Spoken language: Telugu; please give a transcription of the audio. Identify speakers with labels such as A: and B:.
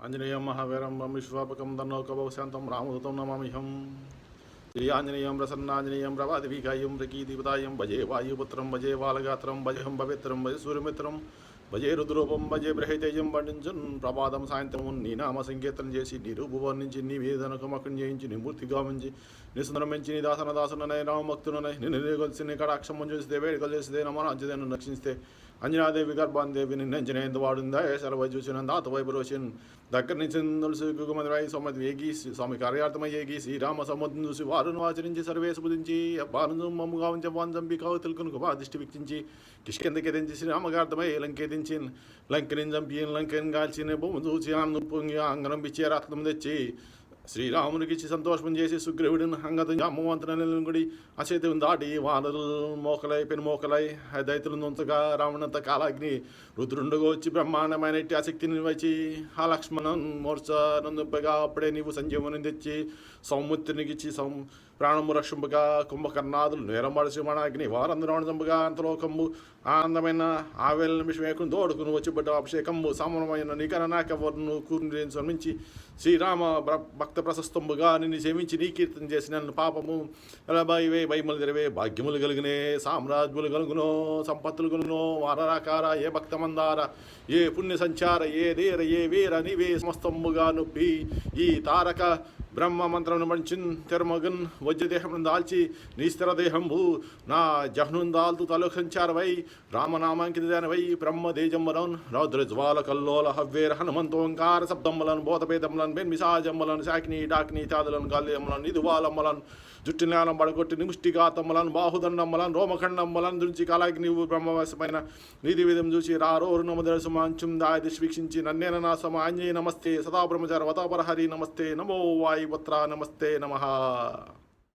A: ఆంజనేయం మహావీరం విశ్వాపకం తన్నోకభవశాంతం రామదూతం నమామ్యహం. శ్రీ ఆంజనేయం ప్రసన్నాంజనేయం ప్రభాదివికాయం ప్రకీతిపదాయం భజే వాయుపుత్రం భజే బాలగాత్రం భజహం పవిత్రం భజ సూర్యమిత్రం భజే రుద్రూపం భజే బృహతేజం పండించన్ ప్రపాదం సాయంత్రం నీ నామ సంకీర్తన చేసి నీ రూపు వర్ణించి నీ వేదనకమకం చేయించి నీ మూర్తి గావించి నీ సుందరమించి నీ దాసనదాసునై రామభక్తునై నిన్ను కలిసి నీ కటాక్షం చేస్తే వేడుకలు చేస్తే నమరాజ్యతను రక్షిస్తే అంజనాదేవి గర్భాందేవి నిన్నంజనేందు వాడుందా సెలవు చూసిన దాత వైపురోషన్ దగ్గర నుంచి తులసి కుకుమంది సొమ్మది వేగి స్వామి కార్యార్థమై ఏగి శ్రీరామ సముద్రం చూసి వారును ఆచరించి సర్వేసు బుధించి బాను మమ్ము గావించ వాంజంబి కావు తెలుకును బాధిష్టి వీక్షించి కిష్కెందకెదించి శ్రీరామగార్థమై లంకెదించి లంకెని చంపి లంకెని కాల్చిన బొమ్మ చూసి పొంగి అంగనం పిచ్చి రక్తం తెచ్చి శ్రీరామునికి ఇచ్చి సంతోషం చేసి సుగ్రీవుడిని అంగతం అమ్మవంతుని అచేతుని దాటి వానరులు మోకలై పెనుమోకలై దైతులు నుంచగా రావణంత కాలాగ్ని రుద్రుండగా వచ్చి బ్రహ్మాండమైన ఆ శక్తిని వచ్చి ఆ లక్ష్మణన్ మోర్చ నందుంపగా అప్పుడే నీవు సంజీవని తెచ్చి సౌముత్రునికి ఇచ్చి ప్రాణము రక్షింపగా కుంభకర్ణాదులు నేరమడిసి మనాగ్ని వారందరూ చంపగా అంతలోకంబు ఆనందమైన ఆవేల నిమిషమేకును దోడుకును వచ్చిబడ్డ అభిషేకంబు సమరమైన నికరనాకవర్ను కూర్ని శ్రమించి శ్రీరామ భక్త ప్రశస్తంబుగా నిన్ను సేవించి నీ కీర్తన చేసి నన్ను పాపము ఎలబాయివే భయములు తెరవే భాగ్యములు కలిగినే సామ్రాజ్యములు కలుగునో సంపత్తులు కలుగునో వారరాకార ఏ భక్తమందార ఏ పుణ్య సంచార ఏ ధీర ఏ వీర నీవే సమస్తంబుగా నొప్పి ఈ తారక బ్రహ్మ మంత్రమును మంచిన్ తెరమగన్ వజ్రదేహం దాల్చి నీ స్థిరదేహంబు నా జహ్నున్ దాల్తు తలోకంచారవై రామనామాంకితవై బ్రహ్మదేజంబలన్ రౌద్రజ్వాల కల్లోల హవ్వేర హనుమంతోంకార శబ్దమ్మలను బోధపేదమ్మలను బెన్మిసాజమ్మలను శాకిని డాకిని చాదులను గాల్యమ్మలను నిదువాలమ్మలను జుట్టునాలం పడగొట్టి నిముష్టిఘాతమ్మలను బాహుదండమ్మలను రోమఖండమ్మలను దృంచి కాలాకి నీవు బ్రహ్మవశమైన నీతి విధం చూసి రారోరు నమదరసుమాంచుం దాయదిశ్ వీక్షించి నన్నేన నా సమాన్యే నమస్తే సదా బ్రహ్మచార వతాపరహరి నమస్తే నమో వాయుపుత్ర నమస్తే నమః.